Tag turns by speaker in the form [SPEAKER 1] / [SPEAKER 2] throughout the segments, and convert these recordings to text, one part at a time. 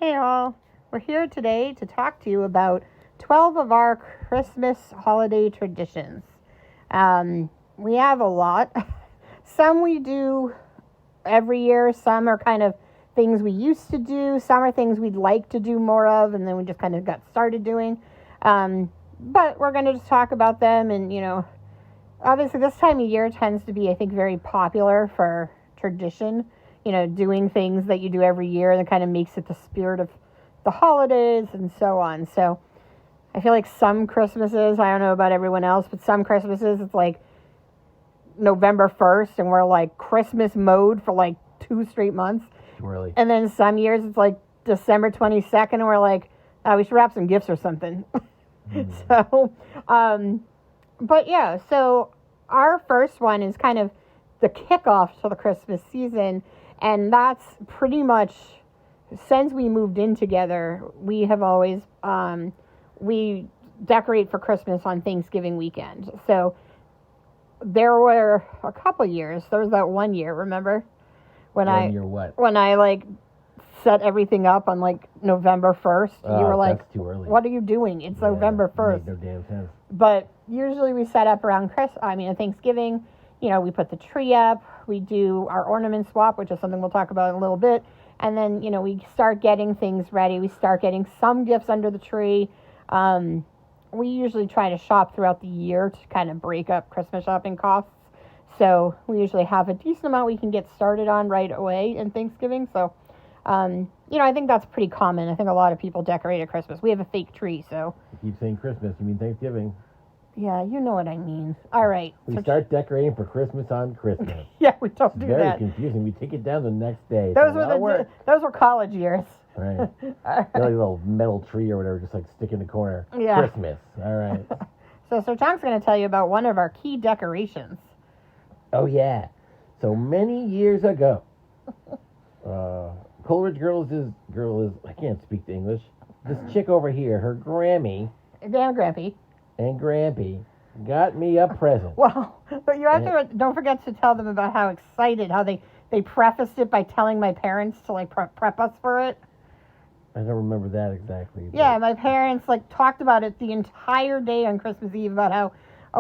[SPEAKER 1] Hey all, we're here today to talk to you about 12 of our Christmas holiday traditions. We have a lot. Some we do every year, some are kind of things we used to do, some are things we'd like to do more of, and then we just kind of got started doing. But we're going to just talk about them, and obviously this time of year tends to be, I think, very popular for tradition. Doing things that you do every year that kind of makes it the spirit of the holidays and so on. So I feel like some Christmases, I don't know about everyone else, but some Christmases it's like November 1st and we're like Christmas mode for like 2 straight months.
[SPEAKER 2] Really?
[SPEAKER 1] And then some years it's like December 22nd and we're like, oh, we should wrap some gifts or something. So our first one is kind of the kickoff to the Christmas season. And that's pretty much, since we moved in together, we have always, we decorate for Christmas on Thanksgiving weekend. So there were a couple years, there was that 1 year, remember? When I like set everything up on like November 1st. You were like,
[SPEAKER 2] that's too early.
[SPEAKER 1] What are you doing? It's November 1st.
[SPEAKER 2] Made no damn sense.
[SPEAKER 1] But usually we set up around Thanksgiving. We put the tree up, we do our ornament swap, which is something we'll talk about in a little bit. And then, we start getting things ready. We start getting some gifts under the tree. We usually try to shop throughout the year to kind of break up Christmas shopping costs. So we usually have a decent amount we can get started on right away in Thanksgiving. So, I think that's pretty common. I think a lot of people decorate at Christmas. We have a fake tree, so.
[SPEAKER 2] You keep saying Christmas, you mean Thanksgiving.
[SPEAKER 1] Yeah, you know what I mean. All right.
[SPEAKER 2] We start decorating for Christmas on Christmas.
[SPEAKER 1] Yeah, we don't do
[SPEAKER 2] that.
[SPEAKER 1] Very
[SPEAKER 2] confusing. We take it down the next day.
[SPEAKER 1] Those were college years.
[SPEAKER 2] Right. Like a little metal tree or whatever, just like stick in the corner.
[SPEAKER 1] Yeah.
[SPEAKER 2] Christmas. All right.
[SPEAKER 1] So Sir John's going to tell you about one of our key decorations.
[SPEAKER 2] Oh, yeah. So many years ago, Coleridge girl is, I can't speak the English. This chick over here, her Grammy.
[SPEAKER 1] Grampy.
[SPEAKER 2] And Grampy got me a present.
[SPEAKER 1] Well, but you have to, don't forget to tell them about how excited, how they prefaced it by telling my parents to like prep us for it.
[SPEAKER 2] I don't remember that exactly.
[SPEAKER 1] Yeah, my parents like talked about it the entire day on Christmas Eve about how,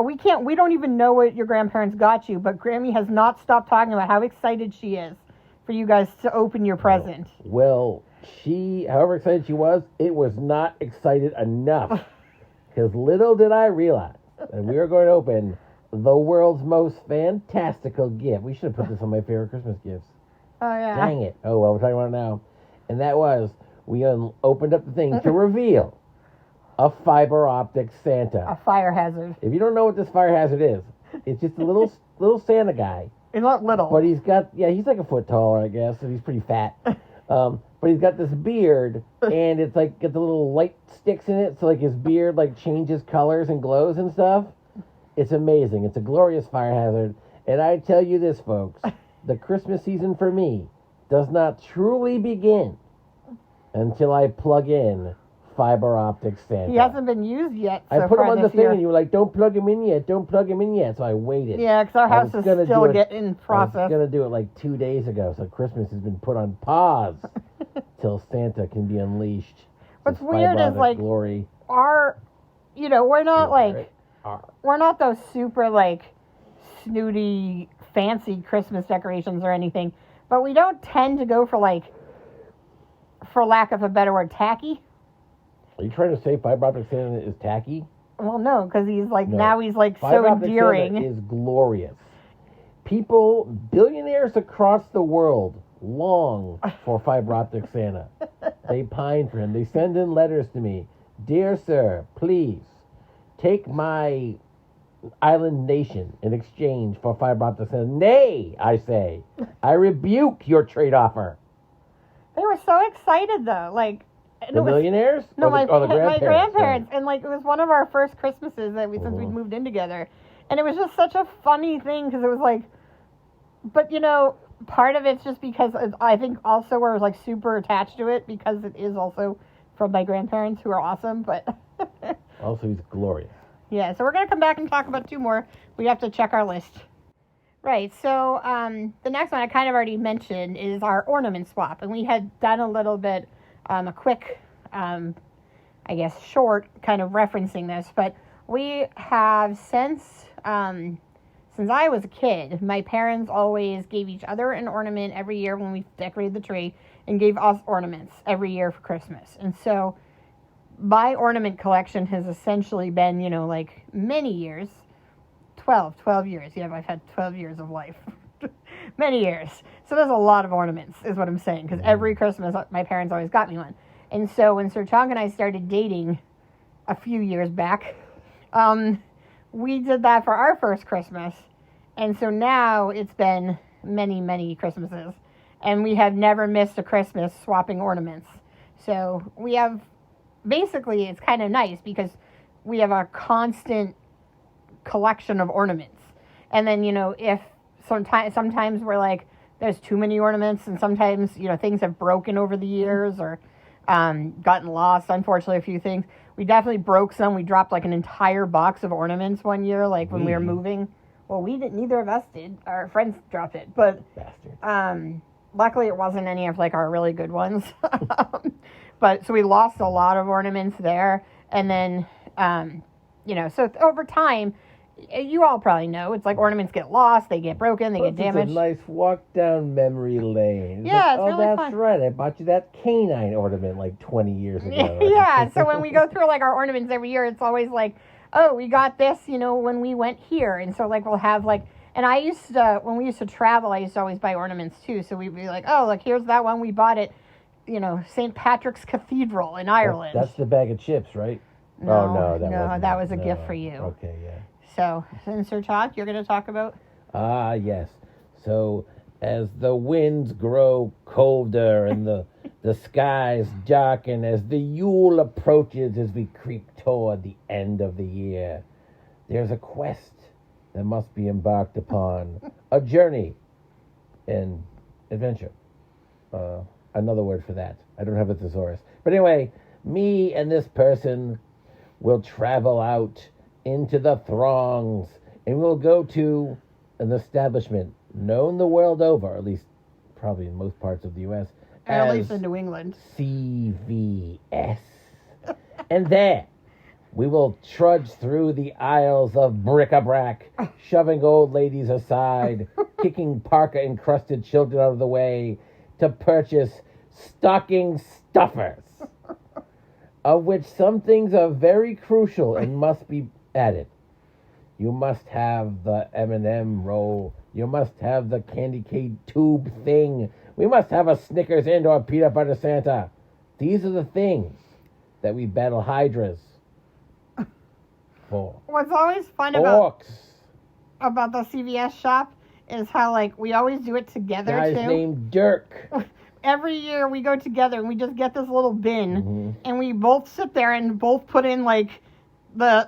[SPEAKER 1] we don't even know what your grandparents got you, but Grammy has not stopped talking about how excited she is for you guys to open your present.
[SPEAKER 2] Well, however excited she was, it was not excited enough. Because little did I realize that we were going to open the world's most fantastical gift. We should have put this on my favorite Christmas gifts.
[SPEAKER 1] Oh, yeah.
[SPEAKER 2] Dang it. Oh, well, we're talking about it now. And that was, we opened up the thing to reveal a fiber optic Santa.
[SPEAKER 1] A fire hazard.
[SPEAKER 2] If you don't know what this fire hazard is, it's just a little Santa guy.
[SPEAKER 1] He's not little.
[SPEAKER 2] But he's like a foot taller, I guess, and he's pretty fat. But he's got this beard, and it's like got the little light sticks in it, so like his beard like changes colors and glows and stuff. It's amazing. It's a glorious fire hazard. And I tell you this, folks, the Christmas season for me does not truly begin until I plug in fiber optic Santa.
[SPEAKER 1] He hasn't been used yet.
[SPEAKER 2] I put him on the thing, and you were like, "Don't plug him in yet. Don't plug him in yet." So I waited.
[SPEAKER 1] Yeah, because our house is still in process.
[SPEAKER 2] I was gonna do it like 2 days ago, so Christmas has been put on pause till Santa can be unleashed.
[SPEAKER 1] What's weird is like
[SPEAKER 2] glory.
[SPEAKER 1] We're not we're not those super like snooty fancy Christmas decorations or anything, but we don't tend to go for like, for lack of a better word, tacky.
[SPEAKER 2] Are you trying to say fiber optic Santa is tacky?
[SPEAKER 1] Well, no, because he's like, now he's like so endearing.
[SPEAKER 2] Fiber optic Santa is glorious. People, billionaires across the world, long for fiber optic Santa. They pine for him. They send in letters to me. Dear sir, please take my island nation in exchange for fiber optic Santa. Nay, I say. I rebuke your trade offer.
[SPEAKER 1] They were so excited though, like.
[SPEAKER 2] The millionaires?
[SPEAKER 1] No,
[SPEAKER 2] my
[SPEAKER 1] grandparents. And like, it was one of our first Christmases that since we'd moved in together. And it was just such a funny thing because it was like, but part of it's just because I think also we're like super attached to it because it is also from my grandparents who are awesome, but.
[SPEAKER 2] Also, he's glorious.
[SPEAKER 1] Yeah, so we're going to come back and talk about 2 more. We have to check our list. Right, so the next one I kind of already mentioned is our ornament swap. And we had done a little bit a quick, I guess, short kind of referencing this, but we have since I was a kid, my parents always gave each other an ornament every year when we decorated the tree, and gave us ornaments every year for Christmas. And so my ornament collection has essentially been, like many years, 12 years. Yeah, I've had 12 years of life. Many years. So there's a lot of ornaments, is what I'm saying, because every Christmas my parents always got me one. And so when Sir Chong and I started dating a few years back, we did that for our first Christmas. And so now it's been many, many Christmases. And we have never missed a Christmas swapping ornaments. So we have, basically, it's kind of nice because we have a constant collection of ornaments. And then, if sometimes we're like, there's too many ornaments, and sometimes, things have broken over the years or gotten lost, unfortunately, a few things. We definitely broke some. We dropped like an entire box of ornaments one year, like when we were moving. Well, we didn't, neither of us did. Our friends dropped it, but luckily it wasn't any of like our really good ones. But so we lost a lot of ornaments there. And then, so over time, you all probably know, it's like ornaments get lost, they get broken, they get damaged.
[SPEAKER 2] It's a nice walk down memory lane.
[SPEAKER 1] Yeah, it's really
[SPEAKER 2] that's
[SPEAKER 1] fun.
[SPEAKER 2] right. I bought you that canine ornament like 20 years ago.
[SPEAKER 1] Yeah, so when we go through like our ornaments every year, it's always like, oh, we got this, when we went here. And so like we'll have like, and I used to, when we used to travel, I used to always buy ornaments too. So we'd be like, oh, look, here's that one we bought at, St. Patrick's Cathedral in Ireland.
[SPEAKER 2] That's the bag of chips, right?
[SPEAKER 1] No, that was a gift for you.
[SPEAKER 2] Okay, yeah.
[SPEAKER 1] So, Sir Todd, you're going to talk about?
[SPEAKER 2] Yes. So, as the winds grow colder and the skies darken, as the Yule approaches, as we creep toward the end of the year, there's a quest that must be embarked upon. A journey, an adventure. Another word for that. I don't have a thesaurus. But anyway, me and this person will travel out into the throngs, and we'll go to an establishment known the world over, at least probably in most parts of the U.S.,
[SPEAKER 1] at least in New England.
[SPEAKER 2] CVS. And there, we will trudge through the aisles of bric-a-brac, shoving old ladies aside, kicking parka-encrusted children out of the way, to purchase stocking stuffers, of which some things are very crucial and must be added. You must have the M&M roll. You must have the candy cane tube thing. We must have a Snickers and or peanut butter Santa. These are the things that we battle hydras for.
[SPEAKER 1] What's always fun about the CVS shop is how, like, we always do it together,
[SPEAKER 2] Guy's named Dirk.
[SPEAKER 1] Every year we go together and we just get this little bin, and we both sit there and both put in, like, the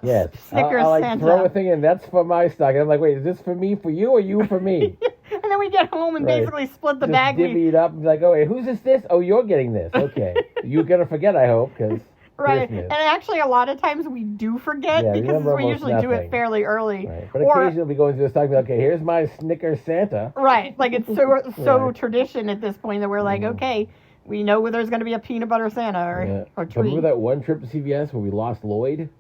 [SPEAKER 1] Snickers
[SPEAKER 2] I'll
[SPEAKER 1] Santa.
[SPEAKER 2] throw a thing in, that's for my stock. And I'm like, wait, is this for me, for you, or you for me?
[SPEAKER 1] And then we get home and basically split the bag.
[SPEAKER 2] Divvy it up and be like, oh, wait, who's this? Oh, you're getting this. Okay. You're going to forget, I hope, because
[SPEAKER 1] right.
[SPEAKER 2] Christmas.
[SPEAKER 1] And actually, a lot of times we do forget because we usually do it fairly early.
[SPEAKER 2] Right. But occasionally we'll be going through the stock and be like, okay, here's my Snickers Santa.
[SPEAKER 1] Right. Like, it's so tradition at this point that we're like, okay, we know where there's going to be a peanut butter Santa or treat.
[SPEAKER 2] Remember that one trip to CVS where we lost Lloyd?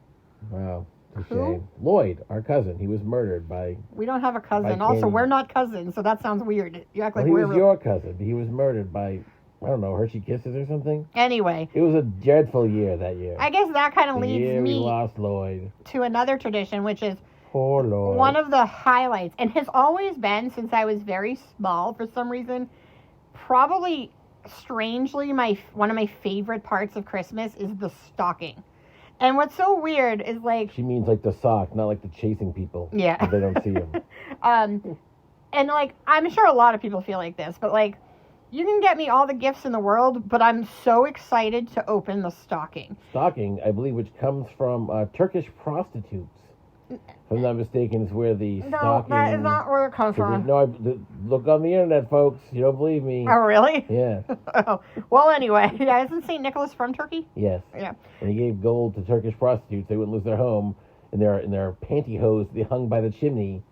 [SPEAKER 2] Wow.
[SPEAKER 1] Who?
[SPEAKER 2] Lloyd, our cousin. He was murdered by...
[SPEAKER 1] We don't have a cousin. Also, we're not cousins, so that sounds weird. You act like
[SPEAKER 2] he was your cousin. He was murdered by, I don't know, Hershey Kisses or something?
[SPEAKER 1] Anyway.
[SPEAKER 2] It was a dreadful year that year.
[SPEAKER 1] I guess that kind of leads me
[SPEAKER 2] we lost Lloyd.
[SPEAKER 1] To another tradition, which is
[SPEAKER 2] poor Lloyd.
[SPEAKER 1] One of the highlights, and has always been since I was very small for some reason, probably strangely one of my favorite parts of Christmas is the stocking. And what's so weird is, like...
[SPEAKER 2] She means, like, the sock, not, like, the chasing people.
[SPEAKER 1] Yeah.
[SPEAKER 2] They don't see them.
[SPEAKER 1] And, like, I'm sure a lot of people feel like this, but, like, you can get me all the gifts in the world, but I'm so excited to open the stocking.
[SPEAKER 2] Stocking, I believe, which comes from Turkish prostitutes. If I'm not mistaken, is where the stocking...
[SPEAKER 1] No, that is not where it comes from.
[SPEAKER 2] No, look on the internet, folks. You don't believe me.
[SPEAKER 1] Oh, really?
[SPEAKER 2] Yeah.
[SPEAKER 1] Oh. Well, anyway, isn't St. Nicholas from Turkey?
[SPEAKER 2] Yes.
[SPEAKER 1] Yeah.
[SPEAKER 2] And he gave gold to Turkish prostitutes. They wouldn't lose their home. In their pantyhose they hung by the chimney.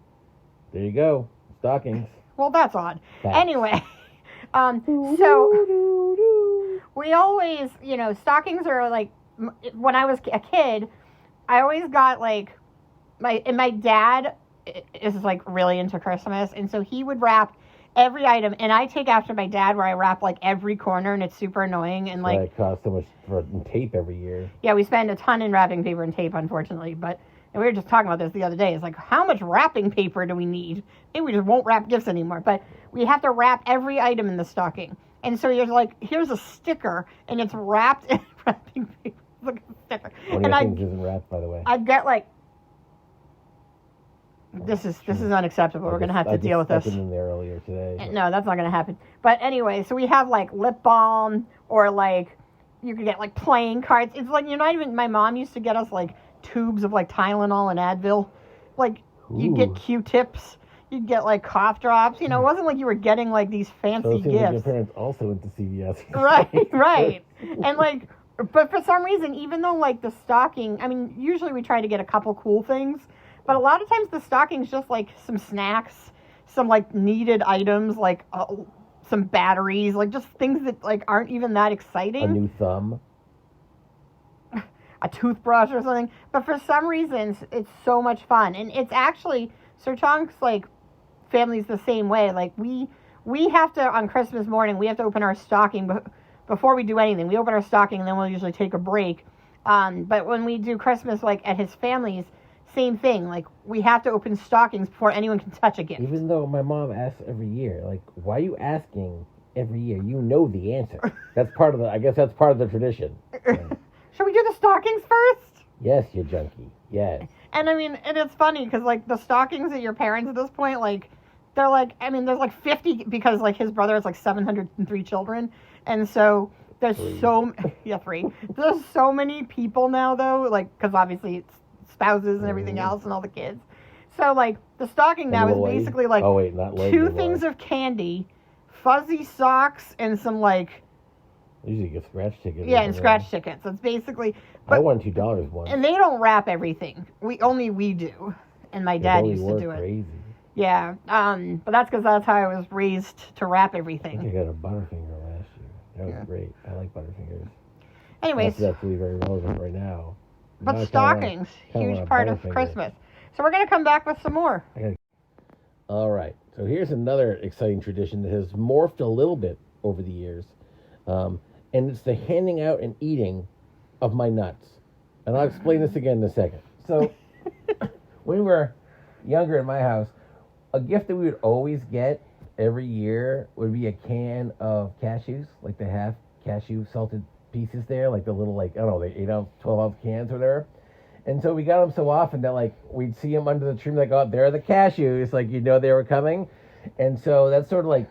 [SPEAKER 2] There you go. Stockings.
[SPEAKER 1] Well, that's odd. Anyway, so we always, stockings are like, when I was a kid, I always got like, my dad is like really into Christmas, and so he would wrap every item, and I take after my dad where I wrap like every corner, and it's super annoying, and like
[SPEAKER 2] it costs so much for tape every year.
[SPEAKER 1] Yeah, we spend a ton in wrapping paper and tape, unfortunately, but and we were just talking about this the other day. It's like, how much wrapping paper do we need? Maybe we just won't wrap gifts anymore, but we have to wrap every item in the stocking, and so you're like, here's a sticker, and it's wrapped in wrapping paper. Look at the sticker.
[SPEAKER 2] One of your things isn't wrapped, by the way.
[SPEAKER 1] I'd get like, this is unacceptable. We're gonna have to deal with this.
[SPEAKER 2] In there earlier today. But.
[SPEAKER 1] No, that's not gonna happen. But anyway, so we have like lip balm, or like you could get like playing cards. It's like you're not even. My mom used to get us like tubes of like Tylenol and Advil. Like you'd get Q-tips. You'd get like cough drops. It wasn't like you were getting like these fancy gifts.
[SPEAKER 2] Like your parents also went to CVS.
[SPEAKER 1] Right. And like, but for some reason, even though like the stocking, I mean, usually we try to get a couple cool things. But a lot of times the stocking's just like some snacks, some like needed items, like some batteries, like just things that like aren't even that exciting.
[SPEAKER 2] A new thumb.
[SPEAKER 1] A toothbrush or something. But for some reasons, it's so much fun. And it's actually, Sir Chong's like family's the same way. Like we have to, on Christmas morning, we have to open our stocking before we do anything. We open our stocking and then we'll usually take a break. But when we do Christmas like at his family's, same thing. Like, we have to open stockings before anyone can touch a gift.
[SPEAKER 2] Even though my mom asks every year, like, why are you asking every year? You know the answer. I guess that's part of the tradition.
[SPEAKER 1] Should we do the stockings first?
[SPEAKER 2] Yes, you junkie. Yes.
[SPEAKER 1] And I mean, and it's funny because like the stockings at your parents at this point, like, they're like, I mean, there's like 50 because like his brother has like 703 children. And so there's three. There's so many people now though, like, because obviously it's spouses and everything else and all the kids. So like the stocking now is basically like two things of candy, fuzzy socks, and some like
[SPEAKER 2] usually get scratch tickets.
[SPEAKER 1] Yeah, and scratch tickets. So it's basically
[SPEAKER 2] I won $2 once.
[SPEAKER 1] And they don't wrap everything. We do. And my dad used to do it.
[SPEAKER 2] Crazy.
[SPEAKER 1] Yeah. But that's because that's how I was raised to wrap everything.
[SPEAKER 2] I think I got a Butterfinger last year. That was great. I like Butterfingers.
[SPEAKER 1] Anyways.
[SPEAKER 2] That's actually very relevant right now.
[SPEAKER 1] But stockings, huge part of Christmas. So we're going to come back with some more.
[SPEAKER 2] All right. So here's another exciting tradition that has morphed a little bit over the years. And it's the handing out and eating of my nuts. And I'll explain this again in a second. So when we were younger in my house, a gift that we would always get every year would be a can of cashews, like the half cashew salted pieces there, like the little, like, I don't know, the 8-ounce, 12-ounce cans or whatever. And so we got them so often that, like, we'd see them under the tree, like, oh, there are the cashews, like, they were coming. And so that sort of, like,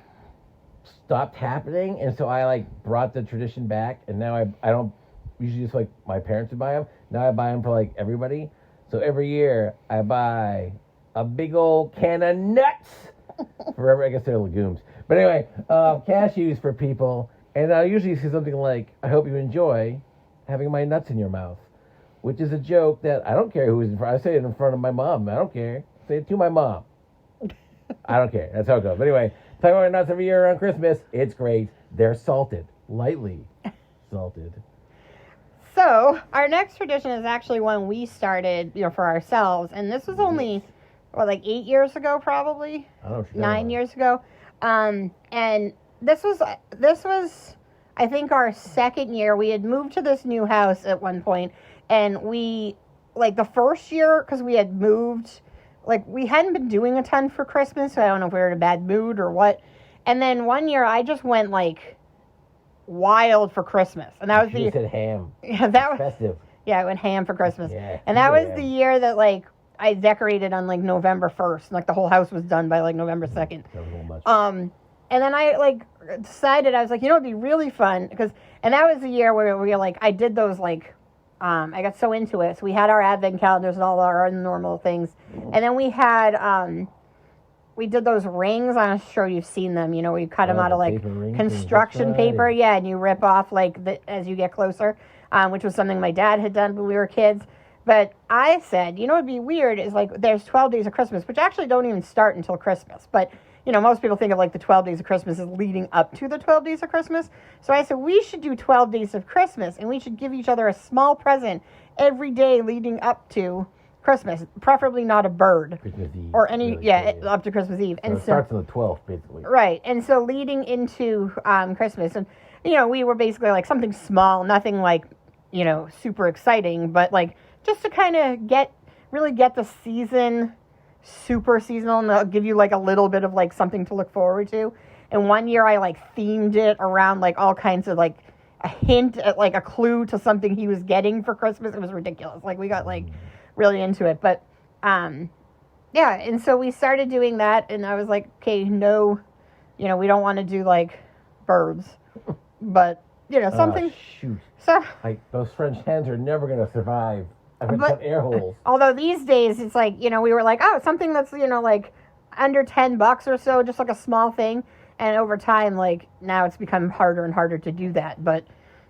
[SPEAKER 2] stopped happening. And so I, like, brought the tradition back. And now I don't usually just, like, my parents would buy them. Now I buy them for, like, everybody. So every year I buy a big old can of nuts I guess they're legumes. But anyway, cashews for people. And I usually say something like, I hope you enjoy having my nuts in your mouth, which is a joke that I don't care who's in front. I say it in front of my mom. I don't care. Say it to my mom. I don't care. That's how it goes. But anyway, talk about my nuts every year around Christmas. It's great. They're salted. Lightly salted.
[SPEAKER 1] So, our next tradition is actually one we started, for ourselves. And this was only, like 8 years ago, probably?
[SPEAKER 2] I don't know.
[SPEAKER 1] 9 years ago. And this was, I think, our second year. We had moved to this new house at one point, and we, like, the first year, because we had moved, like, we hadn't been doing a ton for Christmas, so I don't know if we were in a bad mood or what. And then one year, I just went, like, wild for Christmas. And that was
[SPEAKER 2] you said ham.
[SPEAKER 1] Yeah, that was
[SPEAKER 2] festive.
[SPEAKER 1] Yeah, I went ham for Christmas.
[SPEAKER 2] Yeah,
[SPEAKER 1] and that was the year that, like, I decorated on, like, November 1st. And, like, the whole house was done by, like, November 2nd.
[SPEAKER 2] That was a little much.
[SPEAKER 1] And then I, like, decided, I was like, it'd be really fun. And that was the year where we were, like, I did those, like, I got so into it. So we had our advent calendars and all our normal things. And then we had, we did those rings. I'm sure you've seen them, where you cut them out of, like, construction paper. Yeah, and you rip off, like, as you get closer, which was something my dad had done when we were kids. But I said, it'd be weird is, like, there's 12 days of Christmas, which actually don't even start until Christmas. But most people think of like the 12 days of Christmas as leading up to the 12 days of Christmas. So I said, we should do 12 days of Christmas, and we should give each other a small present every day leading up to Christmas, preferably not a bird.
[SPEAKER 2] Christmas Eve.
[SPEAKER 1] Or any, up to Christmas Eve.
[SPEAKER 2] So it starts on the 12th, basically.
[SPEAKER 1] Right. And so leading into Christmas, and, we were basically like something small, nothing like, super exciting, but like just to kind of really get the season super seasonal, and they'll give you like a little bit of like something to look forward to. And one year I like themed it around like all kinds of like a hint at like a clue to something he was getting for Christmas. It was ridiculous. Like we got like really into it, but and so we started doing that, and I was like, okay, no, we don't want to do like birds, but something.
[SPEAKER 2] Shoot.
[SPEAKER 1] So
[SPEAKER 2] like those French hens are never gonna survive. I've got air holes.
[SPEAKER 1] Although these days it's like, we were like, oh, something that's, like under $10 or so, just like a small thing. And over time, like now it's become harder and harder to do that. But,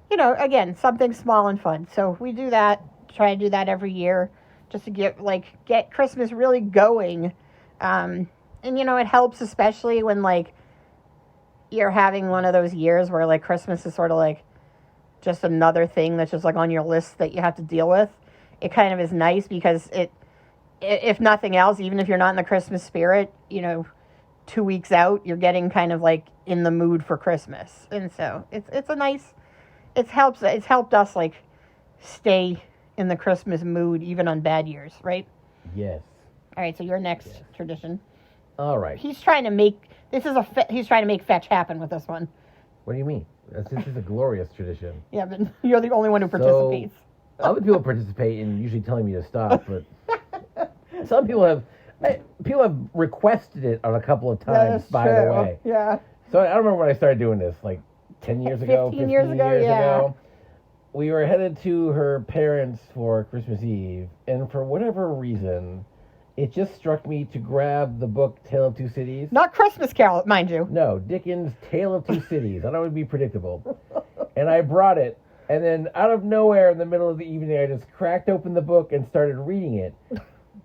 [SPEAKER 1] again, something small and fun. So we do that, try to do that every year just to get Christmas really going. And, it helps especially when like you're having one of those years where like Christmas is sort of like just another thing that's just like on your list that you have to deal with. It kind of is nice because if nothing else, even if you're not in the Christmas spirit, 2 weeks out, you're getting kind of like in the mood for Christmas. And so it's helped us like stay in the Christmas mood even on bad years, right?
[SPEAKER 2] Yes.
[SPEAKER 1] All right, so your next tradition.
[SPEAKER 2] All right.
[SPEAKER 1] He's trying to make fetch happen with this one.
[SPEAKER 2] What do you mean? This is a glorious tradition.
[SPEAKER 1] Yeah, but you're the only one who participates.
[SPEAKER 2] Other people participate in usually telling me to stop, but some people have requested it on a couple of times, by the way.
[SPEAKER 1] Yeah.
[SPEAKER 2] So I don't remember when I started doing this, like 10 years ago, 15 years ago. We were headed to her parents for Christmas Eve, and for whatever reason, it just struck me to grab the book Tale of Two Cities.
[SPEAKER 1] Not Christmas Carol, mind you.
[SPEAKER 2] No, Dickens' Tale of Two Cities. I thought it would be predictable. And I brought it. And then out of nowhere in the middle of the evening, I just cracked open the book and started reading it.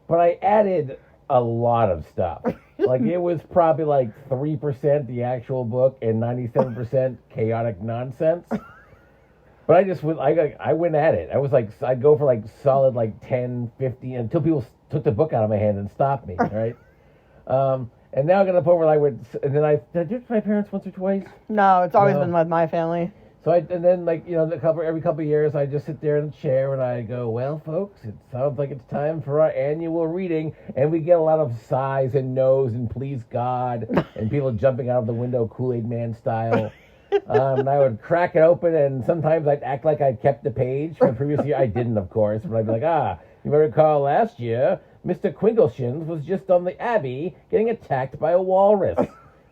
[SPEAKER 2] But I added a lot of stuff. Like it was probably like 3% the actual book and 97% chaotic nonsense. But I went at it. I was like, I'd go for like solid like 10, 15 until people took the book out of my hand and stopped me, right? And now I got to the point where did I do it with my parents once or twice?
[SPEAKER 1] No, it's always been with my family.
[SPEAKER 2] So every couple of years, I just sit there in the chair and I go, well, folks, it sounds like it's time for our annual reading. And we get a lot of sighs and no's and please God and people jumping out of the window Kool-Aid Man style. And I would crack it open, and sometimes I'd act like I'd kept the page from the previous year. I didn't, of course, but I'd be like, you may recall last year, Mr. Quingleshins was just on the Abbey getting attacked by a walrus.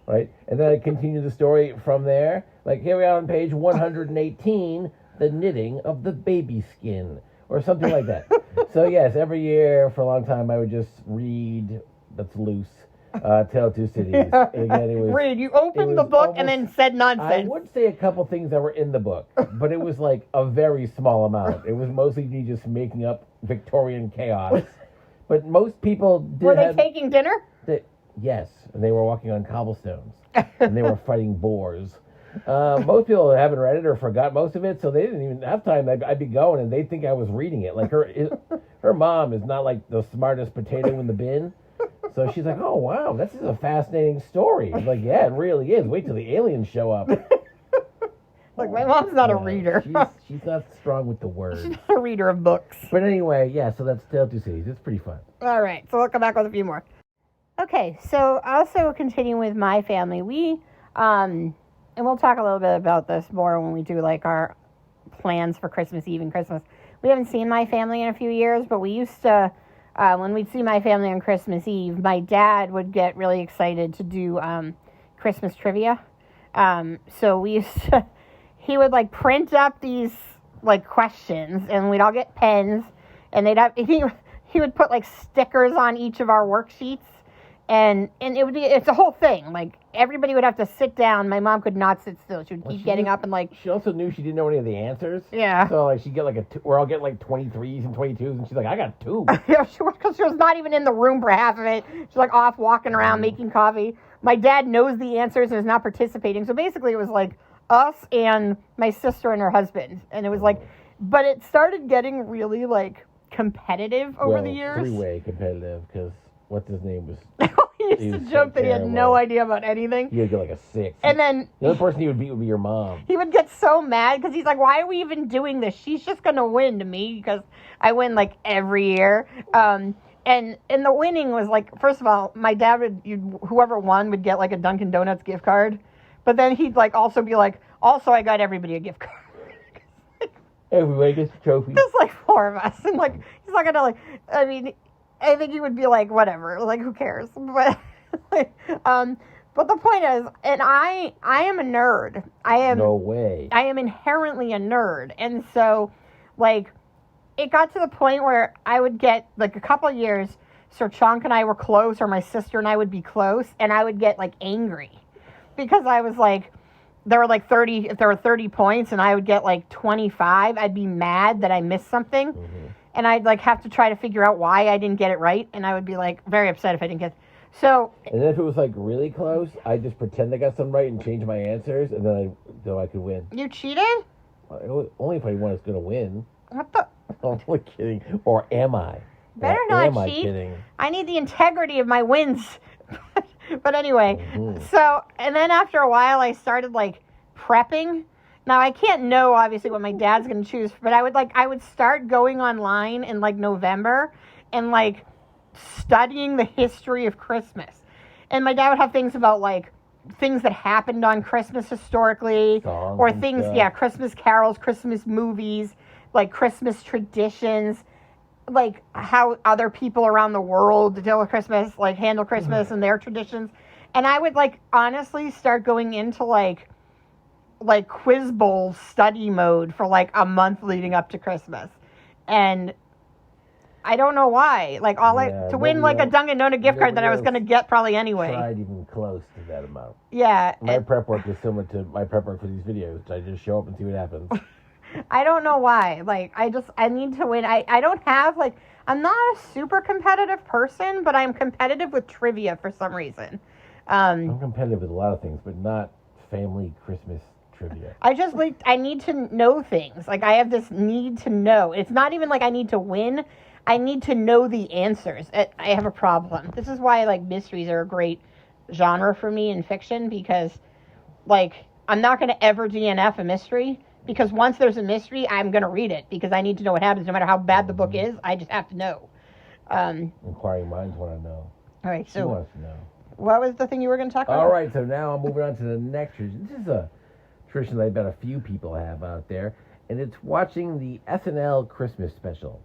[SPEAKER 2] Right? And then I continue the story from there. Like, here we are on page 118, the knitting of the baby skin, or something like that. So, yes, every year for a long time I would just read, that's loose, Tale of Two Cities.
[SPEAKER 1] Yeah.
[SPEAKER 2] Again, it was,
[SPEAKER 1] read. You opened the book and then said nonsense.
[SPEAKER 2] I would say a couple things that were in the book, but it was like a very small amount. It was mostly me just making up Victorian chaos. But most people did.
[SPEAKER 1] Were they taking dinner?
[SPEAKER 2] Yes, and they were walking on cobblestones, and they were fighting boars. Most people haven't read it or forgot most of it, so they didn't even have time. I'd be going, and they'd think I was reading it. Like her mom is not like the smartest potato in the bin, so she's like, "Oh wow, this is a fascinating story." I'm like, yeah, it really is. Wait till the aliens show up.
[SPEAKER 1] Like my mom's not a reader.
[SPEAKER 2] She's not strong with the words.
[SPEAKER 1] She's not a reader of books.
[SPEAKER 2] But anyway, yeah. So that's Tale of Two Cities. It's pretty fun.
[SPEAKER 1] All right, so we'll come back with a few more. Okay, so also continuing with my family, we, and we'll talk a little bit about this more when we do like our plans for Christmas Eve and Christmas. We haven't seen my family in a few years, but we used to, when we'd see my family on Christmas Eve, my dad would get really excited to do Christmas trivia. So we used to, he would like print up these like questions, and we'd all get pens, and he would put like stickers on each of our worksheets. And it's a whole thing. Like, everybody would have to sit down. My mom could not sit still. She would keep getting up and, like...
[SPEAKER 2] She also knew she didn't know any of the answers.
[SPEAKER 1] Yeah.
[SPEAKER 2] So, like, she'd get, like, we're all getting, like, 23s and 22s, and she's like, I got 2.
[SPEAKER 1] Yeah, because she was not even in the room for half of it. She's, like, off walking around making coffee. my dad knows the answers and is not participating. So basically it was like us and my sister and her husband. And it was like, but it started getting really like competitive over the years.
[SPEAKER 2] Three-way competitive, because what's his name was...
[SPEAKER 1] He used to joke that he had no idea about anything.
[SPEAKER 2] He would get like a 6.
[SPEAKER 1] And then...
[SPEAKER 2] The other person he would beat would be your mom.
[SPEAKER 1] He would get so mad because he's like, why are we even doing this? She's just going to win to me because I win like every year. And the winning was like, first of all, my dad whoever won would get like a Dunkin' Donuts gift card. But then he'd like also be like, also I got everybody a gift card.
[SPEAKER 2] Everybody gets a trophy.
[SPEAKER 1] There's like 4 of us. And like, he's not going to like, I mean... I think he would be like, whatever, like, who cares? But, but the point is, and I am a nerd.
[SPEAKER 2] No way.
[SPEAKER 1] I am inherently a nerd. And so, like, it got to the point where I would get, like, a couple of years, Sir Chonk and I were close, or my sister and I would be close, and I would get, like, angry. Because I was like, there were, like, 30, if there were 30 points, and I would get, like, 25, I'd be mad that I missed something. Mm-hmm. And I'd, like, have to try to figure out why I didn't get it right. And I would be, like, very upset if I didn't get it. So...
[SPEAKER 2] And then if it was, like, really close, I'd just pretend I got something right and change my answers. And then I could win.
[SPEAKER 1] You cheated?
[SPEAKER 2] Only if anyone is going to win.
[SPEAKER 1] What the...
[SPEAKER 2] I'm only kidding. Or am I?
[SPEAKER 1] Better
[SPEAKER 2] or
[SPEAKER 1] not
[SPEAKER 2] am
[SPEAKER 1] cheat.
[SPEAKER 2] I kidding?
[SPEAKER 1] I need the integrity of my wins. But anyway. Mm-hmm. So, and then after a while, I started, like, prepping. Now, I can't know, obviously, what my dad's going to choose, but I would start going online in, like, November and, like, studying the history of Christmas. And my dad would have things about, like, things that happened on Christmas historically, or things, Christmas carols, Christmas movies, like, Christmas traditions, like, how other people around the world deal with Christmas, like, handle Christmas and their traditions. And I would, like, honestly start going into, like quiz bowl study mode for like a month leading up to Christmas. And I don't know why. Like to win like a Dunkin' Donut gift card that I was going to get probably anyway.
[SPEAKER 2] Tried even close to that amount.
[SPEAKER 1] Yeah.
[SPEAKER 2] My prep work is similar to my prep work for these videos. I just show up and see what happens.
[SPEAKER 1] I don't know why. Like I need to win. I don't have like, I'm not a super competitive person, but I'm competitive with trivia for some reason.
[SPEAKER 2] I'm competitive with a lot of things, but not family Christmas trivia.
[SPEAKER 1] I need to know things. Like I have this need to know. It's not even like I need to win. I need to know the answers. I have a problem. This is why like mysteries are a great genre for me in fiction, because like I'm not going to ever DNF a mystery, because once there's a mystery, I'm going to read it because I need to know what happens no matter how bad the book is. I just have to know.
[SPEAKER 2] Inquiring minds want to know.
[SPEAKER 1] All right, so
[SPEAKER 2] she wants to know.
[SPEAKER 1] What was the thing you were going to talk about?
[SPEAKER 2] All right, so now I'm moving on to the next tradition. This is a tradition that I bet a few people have out there, and it's watching the SNL Christmas Special.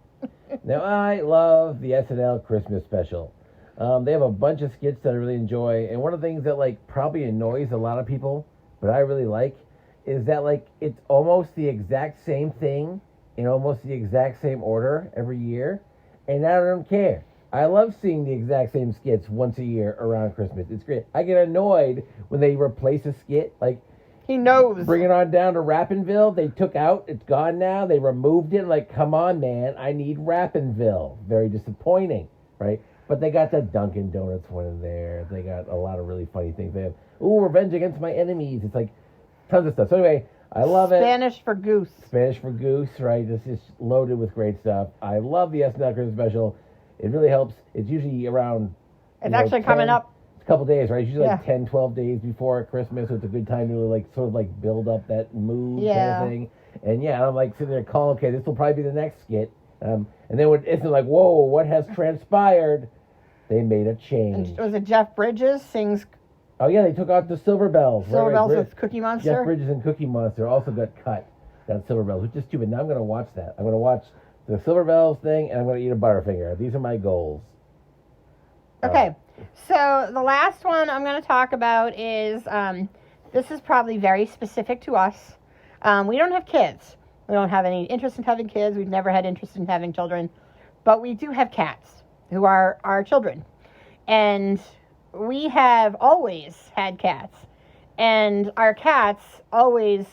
[SPEAKER 2] Now, I love the SNL Christmas Special. They have a bunch of skits that I really enjoy, and one of the things that, like, probably annoys a lot of people, but I really like, is that, like, it's almost the exact same thing in almost the exact same order every year, and I don't care. I love seeing the exact same skits once a year around Christmas. It's great. I get annoyed when they replace a skit, like,
[SPEAKER 1] he knows.
[SPEAKER 2] Bring it on down to Rappinville. They took out. It's gone now. They removed it. Like, come on, man. I need Rappinville. Very disappointing, right? But they got the Dunkin' Donuts one in there. They got a lot of really funny things. They have, Revenge Against My Enemies. It's like tons of stuff. So anyway, I love it.
[SPEAKER 1] Spanish for goose.
[SPEAKER 2] Spanish for goose, right? This is loaded with great stuff. I love the SNL Christmas Special. It really helps. It's usually around...
[SPEAKER 1] It's actually coming up.
[SPEAKER 2] A couple days, right? It's usually like 10, 12 days before Christmas, so it's a good time to like sort of like build up that mood kind of thing. And I'm like sitting there calling, okay, this will probably be the next skit. And then when it's like, whoa, what has transpired? They made a change.
[SPEAKER 1] And was it Jeff Bridges sings?
[SPEAKER 2] Oh yeah, they took out the Silver Bells.
[SPEAKER 1] Silver Bells with Cookie Monster?
[SPEAKER 2] Jeff Bridges and Cookie Monster also got cut. That Silver Bells, which is stupid. Now I'm going to watch that. I'm going to watch the Silver Bells thing, and I'm going to eat a Butterfinger. These are my goals.
[SPEAKER 1] Okay. So the last one I'm going to talk about is, this is probably very specific to us. We don't have kids. We don't have any interest in having kids. We've never had interest in having children. But we do have cats who are our children. And we have always had cats. And our cats always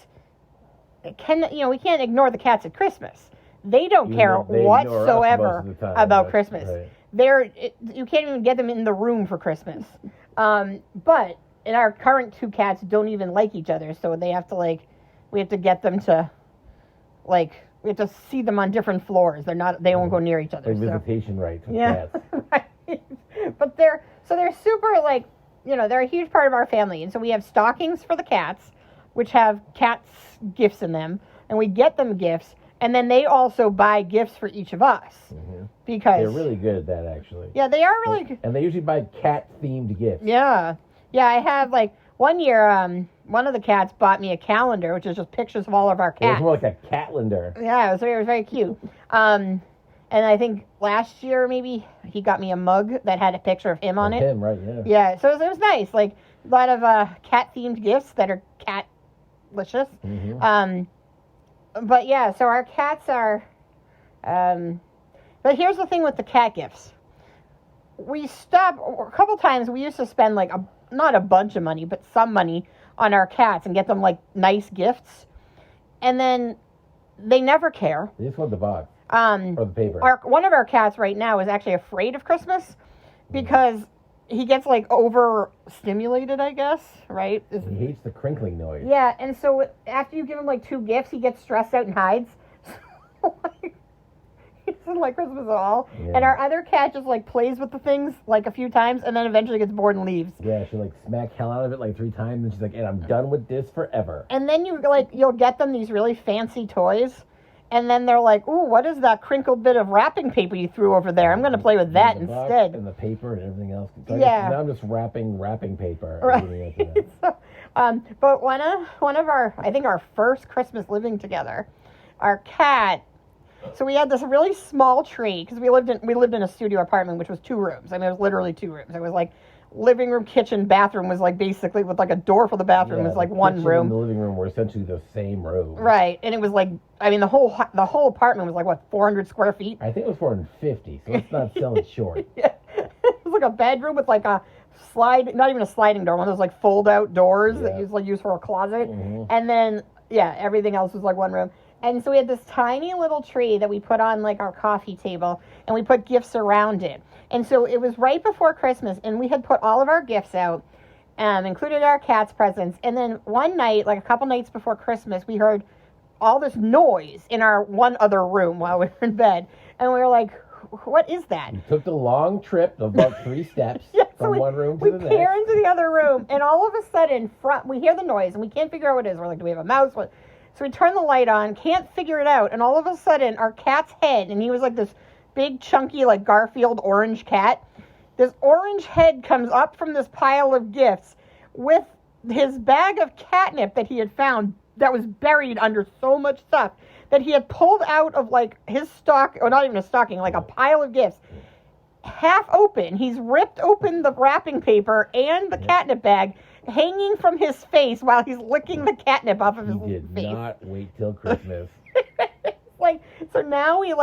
[SPEAKER 1] we can't ignore the cats at Christmas. They don't care whatsoever about Christmas.
[SPEAKER 2] Right.
[SPEAKER 1] You can't even get them in the room for Christmas. But and our current 2 cats don't even like each other, so they have to we have to get them to we have to see them on different floors. They won't go near each other.
[SPEAKER 2] Like visitation rights with
[SPEAKER 1] yeah.
[SPEAKER 2] cats.
[SPEAKER 1] Right. But they're super they're a huge part of our family. And so we have stockings for the cats, which have cats' gifts in them, and we get them gifts, and then they also buy gifts for each of us.
[SPEAKER 2] Mm-hmm.
[SPEAKER 1] Because
[SPEAKER 2] they're really good at that, actually.
[SPEAKER 1] Yeah, they are really good.
[SPEAKER 2] And they usually buy cat-themed gifts.
[SPEAKER 1] Yeah. Yeah, I have, one year, one of the cats bought me a calendar, which is just pictures of all of our cats.
[SPEAKER 2] It was more like a catlender.
[SPEAKER 1] Yeah, it was very cute. And I think last year, maybe, he got me a mug that had a picture of him on it.
[SPEAKER 2] Him, right, yeah.
[SPEAKER 1] Yeah, so it was nice. A lot of cat-themed gifts that are cat-licious.
[SPEAKER 2] Mm-hmm.
[SPEAKER 1] But yeah, so our cats are... but here's the thing with the cat gifts. A couple times we used to spend not a bunch of money, but some money on our cats and get them nice gifts. And then they never care.
[SPEAKER 2] They just want the box. Or the paper.
[SPEAKER 1] One of our cats right now is actually afraid of Christmas because he gets overstimulated, I guess, right?
[SPEAKER 2] He hates the crinkling noise.
[SPEAKER 1] Yeah, and so after you give him 2 gifts, he gets stressed out and hides. He doesn't like Christmas at all. Yeah. And our other cat just plays with the things a few times and then eventually gets bored and leaves.
[SPEAKER 2] Yeah, she smack hell out of it 3 times and she's and I'm done with this forever.
[SPEAKER 1] And then you'll get them these really fancy toys. And then they're ooh, what is that crinkled bit of wrapping paper you threw over there? I'm going to play with that instead.
[SPEAKER 2] And the paper and everything else. So
[SPEAKER 1] yeah.
[SPEAKER 2] Now I'm just wrapping paper.
[SPEAKER 1] Right. But one of our, I think our first Christmas living together, our cat, so we had this really small tree because we lived in a studio apartment, which was 2 rooms. I mean, it was literally 2 rooms. It was living room, kitchen, bathroom was basically with a door for the bathroom was one room.
[SPEAKER 2] And the living room were essentially the same room.
[SPEAKER 1] Right, and it was the whole apartment was 400 square feet.
[SPEAKER 2] I think it was 450, so let's not sell it short.
[SPEAKER 1] Yeah. It was a bedroom with a slide, not even a sliding door, one of those fold out doors that you use for a closet, and then everything else was one room. And so we had this tiny little tree that we put on our coffee table, and we put gifts around it. And so it was right before Christmas, and we had put all of our gifts out, included our cat's presents. And then one night, a couple nights before Christmas, we heard all this noise in our one other room while we were in bed. And we were like, what is that?
[SPEAKER 2] We took the long trip of about 3 steps from one room to the next.
[SPEAKER 1] We peer into the other room, and all of a sudden, we hear the noise, and we can't figure out what it is. We're do we have a mouse? What? So we turn the light on, can't figure it out, and all of a sudden, our cat's head, and he was this big, chunky, Garfield orange cat, this orange head comes up from this pile of gifts with his bag of catnip that he had found that was buried under so much stuff that he had pulled out of his stock, or not even a stocking, a pile of gifts, half open. He's ripped open the wrapping paper and the catnip bag, hanging from his face while he's licking the catnip off of his face.
[SPEAKER 2] He did not wait till Christmas.
[SPEAKER 1] So now we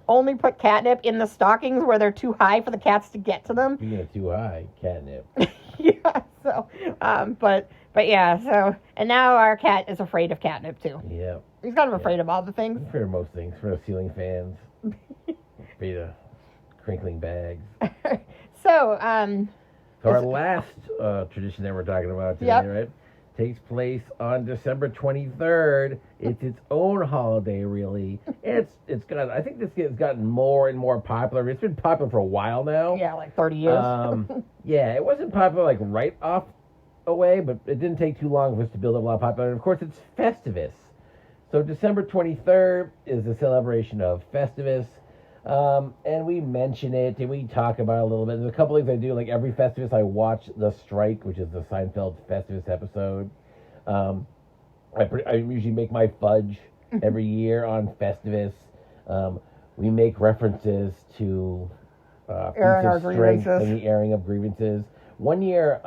[SPEAKER 1] only put catnip in the stockings where they're too high for the cats to get to them.
[SPEAKER 2] Speaking of too high, catnip.
[SPEAKER 1] Yeah. So, but yeah. So, and now our cat is afraid of catnip too.
[SPEAKER 2] Yeah.
[SPEAKER 1] He's kind of afraid of all the things.
[SPEAKER 2] Afraid of most things. Afraid of ceiling fans. Afraid of crinkling bags.
[SPEAKER 1] So
[SPEAKER 2] our last tradition that we're talking about today, right, takes place on December 23rd. It's its own holiday, really. It's got. I think this has gotten more and more popular. It's been popular for a while now.
[SPEAKER 1] Yeah, 30 years.
[SPEAKER 2] Yeah, it wasn't popular right off away, but it didn't take too long for us to build up a lot of popularity. And of course, it's Festivus. So December 23rd is the celebration of Festivus. And we mention it and we talk about it a little bit. There's a couple things I do. Every Festivus, I watch The Strike, which is the Seinfeld Festivus episode. I usually make my fudge every year on Festivus. We make references to
[SPEAKER 1] airing our
[SPEAKER 2] strength
[SPEAKER 1] grievances.
[SPEAKER 2] And the airing of grievances. One year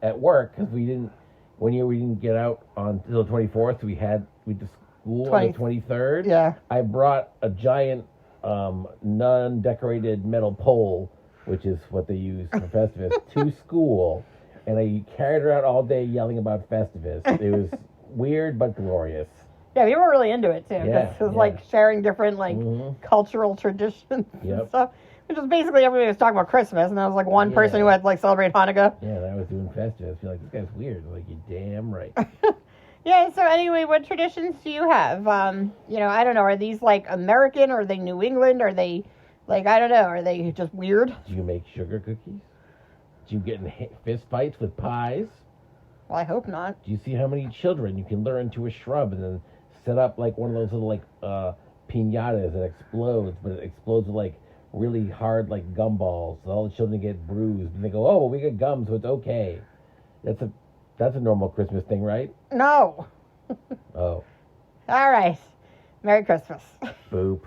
[SPEAKER 2] at work, because we didn't get out until the 24th. We went to school on the 23rd.
[SPEAKER 1] Yeah.
[SPEAKER 2] I brought a giant non-decorated metal pole, which is what they use for Festivus, to school, and I carried her out all day yelling about Festivus. It was weird but glorious.
[SPEAKER 1] Yeah, we were really into it too.
[SPEAKER 2] Yeah,
[SPEAKER 1] it was sharing different cultural traditions and stuff. Which was basically everybody was talking about Christmas, and there was like one person who had like celebrate Hanukkah.
[SPEAKER 2] Yeah, and I was doing Festivus. I feel like, this guy's weird. I'm like, you're damn right.
[SPEAKER 1] Yeah, so anyway, what traditions do you have? You know, I don't know, are these like American, or are they New England, or are they, like, I don't know, are they just weird?
[SPEAKER 2] Do you make sugar cookies? Do you get in fist fights with pies?
[SPEAKER 1] Well, I hope not.
[SPEAKER 2] Do you see how many children you can lure into a shrub and then set up like one of those little like piñatas that explodes, but it explodes with like really hard like gumballs, so all the children get bruised, and they go, "Oh, well, we get gum, so it's okay." That's a normal Christmas thing, right?
[SPEAKER 1] No.
[SPEAKER 2] Oh.
[SPEAKER 1] All right. Merry Christmas.
[SPEAKER 2] Boop.